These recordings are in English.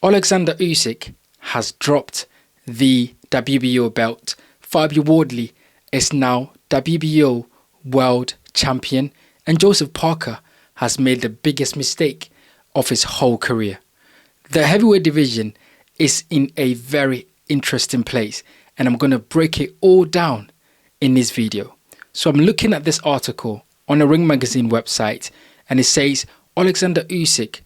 Oleksandr Usyk has dropped the WBO belt. Fabio Wardley is now WBO World Champion, and Joseph Parker has made the biggest mistake of his whole career. The heavyweight division is in a very interesting place, and I'm going to break it all down in this video. So I'm looking at this article on a Ring Magazine website, and it says Oleksandr Usyk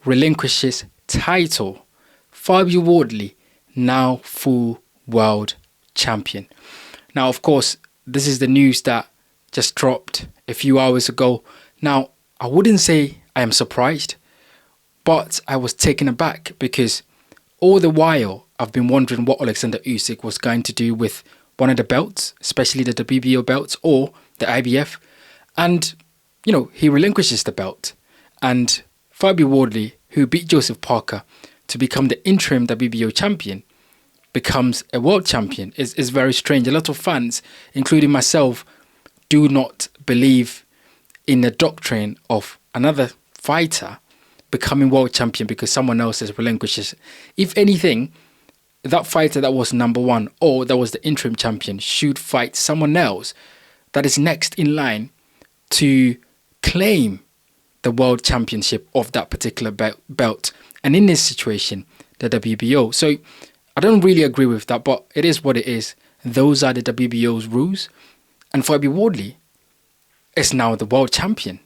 relinquishes title. Fabio Wardley now full world champion. Now, of course, this is the news that just dropped a few hours ago. Now, I wouldn't say I am surprised, but I was taken aback because all the while I've been wondering what Oleksandr Usyk was going to do with one of the belts, especially the WBO belts or the IBF. And, he relinquishes the belt. And Fabio Wardley, who beat Joseph Parker to become the interim WBO champion, becomes a world champion. Is very strange. A lot of fans, including myself, do not believe in the doctrine of another fighter becoming world champion because someone else has relinquished. If anything, that fighter that was number one or that was the interim champion should fight someone else that is next in line to claim the world championship of that particular belt. And in this situation, the WBO. So I don't really agree with that, but it is what it is. Those are the WBO's rules. And Fabio Wardley is now the world champion.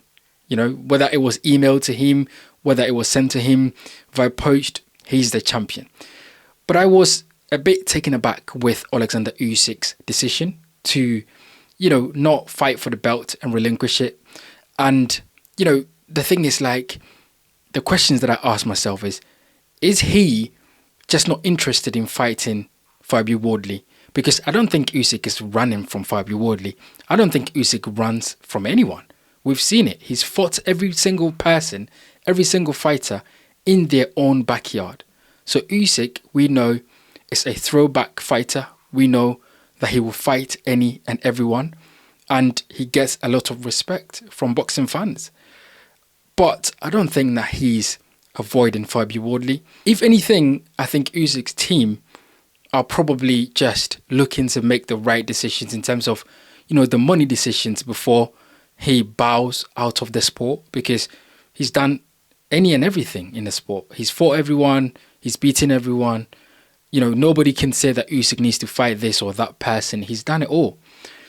Whether it was emailed to him, whether it was sent to him via post, he's the champion. But I was a bit taken aback with Oleksandr Usyk's decision to, not fight for the belt and relinquish it. And, the thing is, the questions that I ask myself is he just not interested in fighting Fabio Wardley? Because I don't think Usyk is running from Fabio Wardley. I don't think Usyk runs from anyone. We've seen it. He's fought every single person, every single fighter in their own backyard. So Usyk, we know, is a throwback fighter. We know that he will fight any and everyone. And he gets a lot of respect from boxing fans. But I don't think that he's avoiding Fabio Wardley. If anything, I think Usyk's team are probably just looking to make the right decisions in terms of, the money decisions before he bows out of the sport, because he's done any and everything in the sport. He's fought everyone. He's beaten everyone. Nobody can say that Usyk needs to fight this or that person. He's done it all.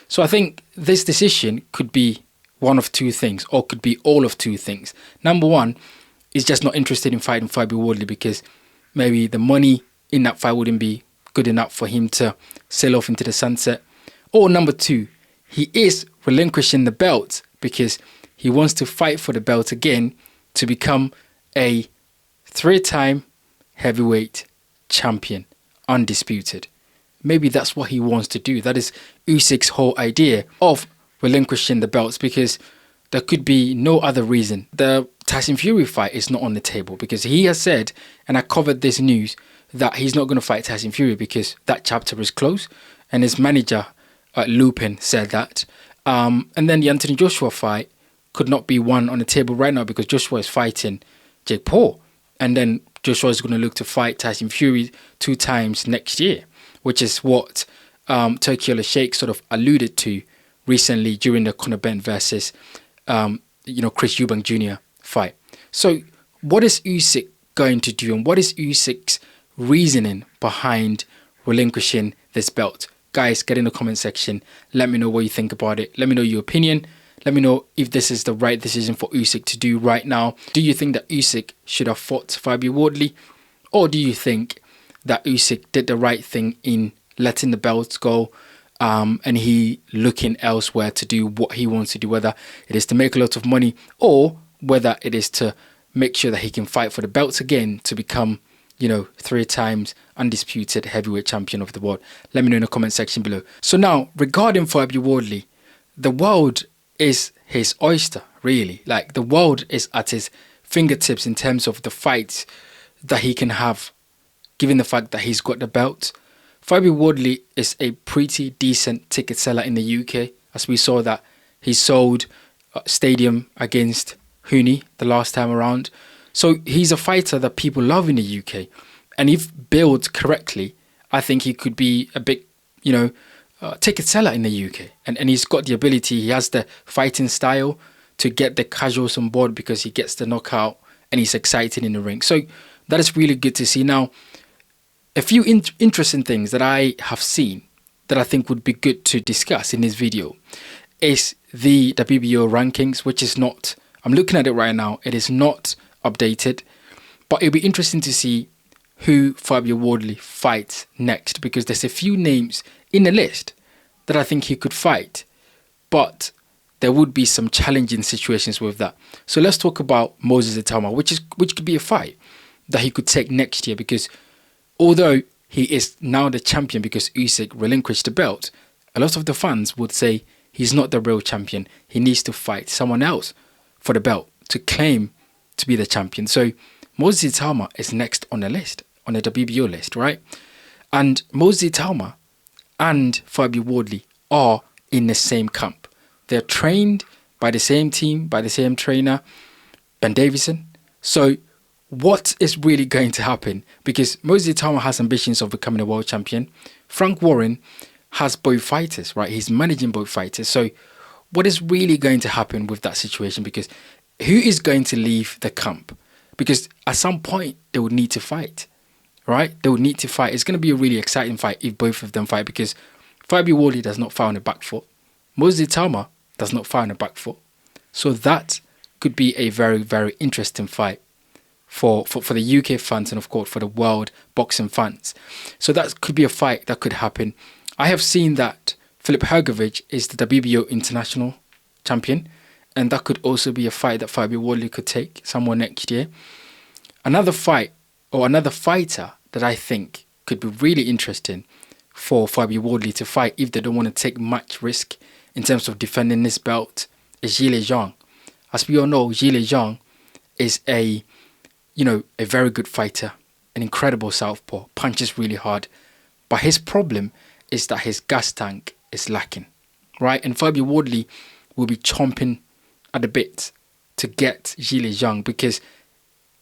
So I think this decision could be one of two things, or could be all of two things. Number one, he's just not interested in fighting Fabio Wardley because maybe the money in that fight wouldn't be good enough for him to sail off into the sunset. Or number two, he is relinquishing the belt because he wants to fight for the belt again to become a 3-time heavyweight champion, undisputed. Maybe that's what he wants to do. That is Usyk's whole idea of relinquishing the belts, because there could be no other reason. The Tyson Fury fight is not on the table because he has said, and I covered this news, that he's not going to fight Tyson Fury because that chapter is closed, and his manager Lupin said that. And then the Anthony Joshua fight could not be one on the table right now because Joshua is fighting Jake Paul, and then Joshua is going to look to fight Tyson Fury 2 times next year, which is what Turki Sheikh sort of alluded to recently during the Conor Benn versus Chris Eubank Jr. fight. So what is Usyk going to do, and what is Usyk's reasoning behind relinquishing this belt? Guys, get in the comment section. Let me know what you think about it. Let me know your opinion. Let me know if this is the right decision for Usyk to do right now. Do you think that Usyk should have fought Fabio Wardley? Or do you think that Usyk did the right thing in letting the belts go and he looking elsewhere to do what he wants to do, whether it is to make a lot of money or whether it is to make sure that he can fight for the belts again to become 3 times undisputed heavyweight champion of the world? Let me know in the comment section below. So now, regarding Fabio Wardley, the world is his oyster, really. The world is at his fingertips in terms of the fights that he can have, given the fact that he's got the belt. Fabio Wardley is a pretty decent ticket seller in the UK, as we saw that he sold Stadium against Huni the last time around. So he's a fighter that people love in the UK. And if built correctly, I think he could be a big, ticket seller in the UK. And he's got the ability, he has the fighting style to get the casuals on board because he gets the knockout and he's excited in the ring. So that is really good to see. Now, a few interesting things that I have seen that I think would be good to discuss in this video is the WBO rankings, which is not, I'm looking at it right now, it is not updated, but it'll be interesting to see who Fabio Wardley fights next, because there's a few names in the list that I think he could fight, but there would be some challenging situations with that. So let's talk about Moses Itama, which could be a fight that he could take next year, because although he is now the champion because Usyk relinquished the belt, a lot of the fans would say he's not the real champion. He needs to fight someone else for the belt to claim to be the champion. So Moses Itama is next on the list, on the WBO list, right? And Moses Itama and Fabio Wardley are in the same camp. They're trained by the same team, by the same trainer, Ben Davison. So what is really going to happen? Because Moses Itama has ambitions of becoming a world champion. Frank Warren has both fighters, right? He's managing both fighters. So what is really going to happen with that situation? Because who is going to leave the camp? Because at some point they would need to fight, right? They would need to fight. It's going to be a really exciting fight if both of them fight, because Fabio Wardley does not fight on the back foot. Moses Itama does not fight on the back foot. So that could be a very, very interesting fight for the UK fans and, of course, for the world boxing fans. So that could be a fight that could happen. I have seen that Filip Hrgović is the WBO international champion, and that could also be a fight that Fabio Wardley could take somewhere next year. Another fight, or another fighter that I think could be really interesting for Fabio Wardley to fight if they don't want to take much risk in terms of defending this belt, is Zhilei Zhang. As we all know, Zhilei Zhang is a very good fighter, an incredible southpaw, punches really hard. But his problem is that his gas tank is lacking, right? And Fabio Wardley will be chomping at the bit to get Zhilei Zhang, because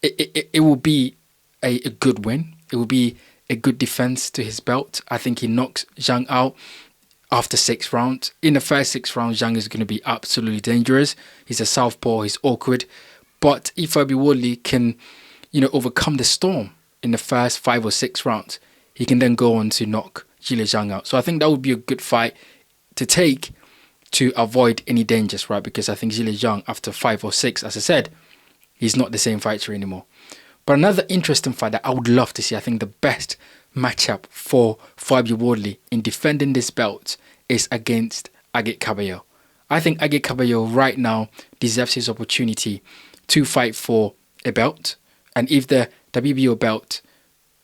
it will be a good win. It will be a good defense to his belt. I think he knocks Zhang out after 6 rounds. In the first 6 rounds, Zhang is going to be absolutely dangerous. He's a southpaw, he's awkward. But if Fabio Wardley can, overcome the storm in the first 5 or 6 rounds, he can then go on to knock Zhilei Zhang out. So I think that would be a good fight to take to avoid any dangers, right? Because I think Zhilei Zhang, after 5 or 6, as I said, he's not the same fighter anymore. But another interesting fight that I would love to see, I think the best matchup for Fabio Wardley in defending this belt is against Agit Cabello. I think Agit Cabello right now deserves his opportunity to fight for a belt. And if the WBO belt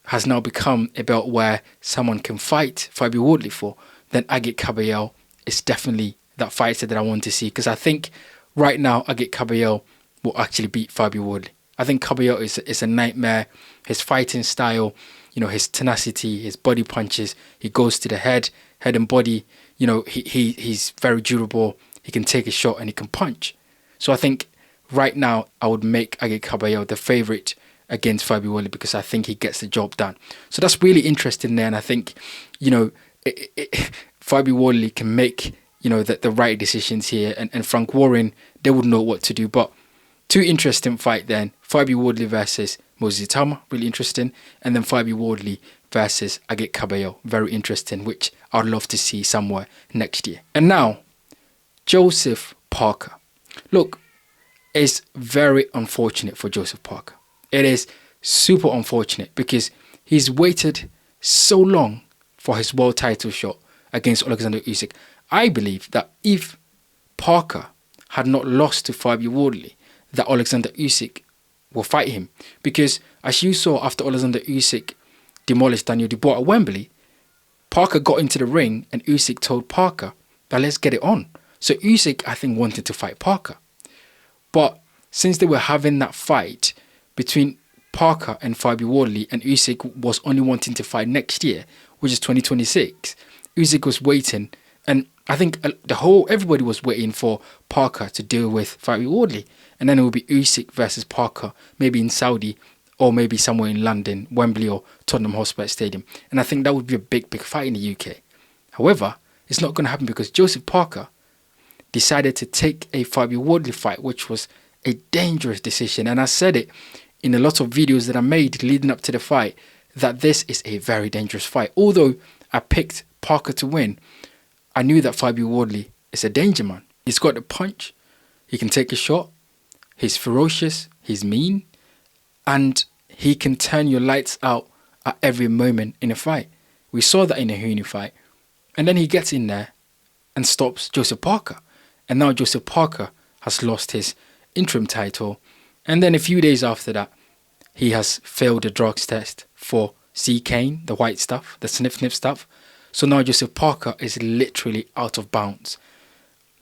has now become a belt where someone can fight Fabio Wardley for, then Agit Cabello is definitely that fighter that I want to see. Because I think right now Agit Cabello will actually beat Fabio Wardley. I think Cabello is a nightmare. His fighting style, his tenacity, his body punches, he goes to the head and body. He's very durable. He can take a shot and he can punch. So I think right now I would make Agit Cabello the favourite against Fabio Wardley, because I think he gets the job done. So that's really interesting there, and I think Fabio Wardley can make the right decisions here, and Frank Warren, they would know what to do. But two interesting fight then: Fabio Wardley versus Moses Itama, really interesting, and then Fabio Wardley versus Agit Cabello, very interesting, which I'd love to see somewhere next year. And now, Joseph Parker. Look, it's very unfortunate for Joseph Parker. It is super unfortunate because he's waited so long for his world title shot against Oleksandr Usyk. I believe that if Parker had not lost to Fabio Wardley, that Oleksandr Usyk will fight him. Because as you saw after Oleksandr Usyk demolished Daniel Dubois at Wembley, Parker got into the ring and Usyk told Parker that let's get it on. So Usyk, I think, wanted to fight Parker. But since they were having that fight between Parker and Fabio Wardley, and Usyk was only wanting to fight next year, which is 2026, Usyk was waiting And I think everybody was waiting for Parker to deal with Fabio Wardley. And then it would be Usyk versus Parker, maybe in Saudi or maybe somewhere in London, Wembley or Tottenham Hotspur Stadium. And I think that would be a big, big fight in the UK. However, it's not going to happen because Joseph Parker decided to take a Fabio Wardley fight, which was a dangerous decision. And I said it in a lot of videos that I made leading up to the fight, that this is a very dangerous fight. Although I picked Parker to win, I knew that Fabio Wardley is a danger man. He's got the punch, he can take a shot, he's ferocious, he's mean, and he can turn your lights out at every moment in a fight. We saw that in the Hrgović fight. And then he gets in there and stops Joseph Parker. And now Joseph Parker has lost his interim title. And then a few days after that, he has failed the drugs test for cocaine, the white stuff, the sniff stuff. So now Joseph Parker is literally out of bounds.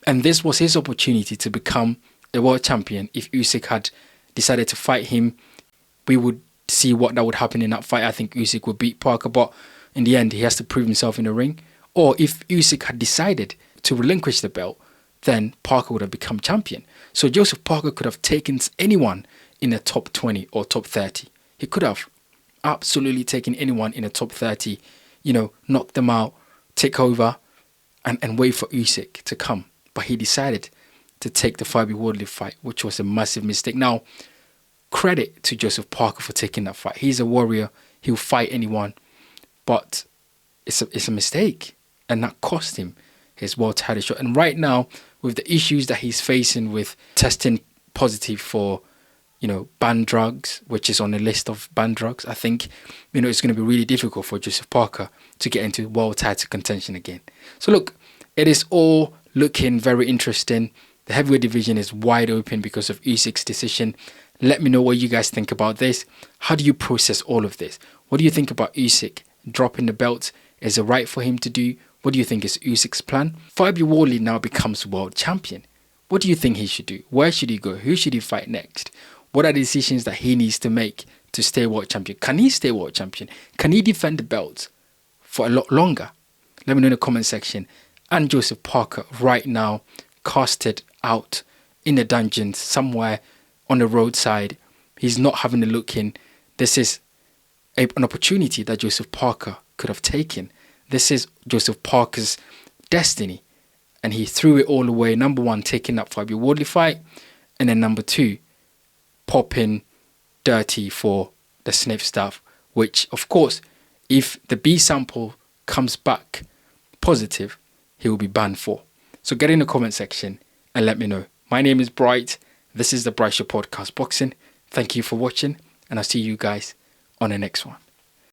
And this was his opportunity to become a world champion. If Usyk had decided to fight him, we would see what that would happen in that fight. I think Usyk would beat Parker, but in the end, he has to prove himself in the ring. Or if Usyk had decided to relinquish the belt, then Parker would have become champion. So Joseph Parker could have taken anyone in the top 20 or top 30. He could have absolutely taken anyone in the top 30, knock them out, take over, and wait for Usyk to come. But he decided to take the Fabio Wardley fight, which was a massive mistake. Now, credit to Joseph Parker for taking that fight. He's a warrior. He'll fight anyone. But it's a mistake. And that cost him his world title shot. And right now, with the issues that he's facing with testing positive for, banned drugs, which is on the list of banned drugs, I think, it's going to be really difficult for Joseph Parker to get into world title contention again. So look, it is all looking very interesting. The heavyweight division is wide open because of Usyk's decision. Let me know what you guys think about this. How do you process all of this? What do you think about Usyk dropping the belt? Is it right for him to do? What do you think is Usyk's plan? Fabio Wardley now becomes world champion. What do you think he should do? Where should he go? Who should he fight next? What are the decisions that he needs to make to stay world champion? Can he stay world champion? Can he defend the belt for a lot longer? Let me know in the comment section. And Joseph Parker right now casted out in the dungeons somewhere on the roadside. He's not having a look in. This is an opportunity that Joseph Parker could have taken. This is Joseph Parker's destiny. And he threw it all away. Number one, taking that Fabio Wardley fight. And then number two, popping dirty for the sniff stuff. Which, of course, if the B sample comes back positive, he will be banned for. So get in the comment section and let me know. My name is Bright. This is the Bright Show Podcast Boxing. Thank you for watching. And I'll see you guys on the next one.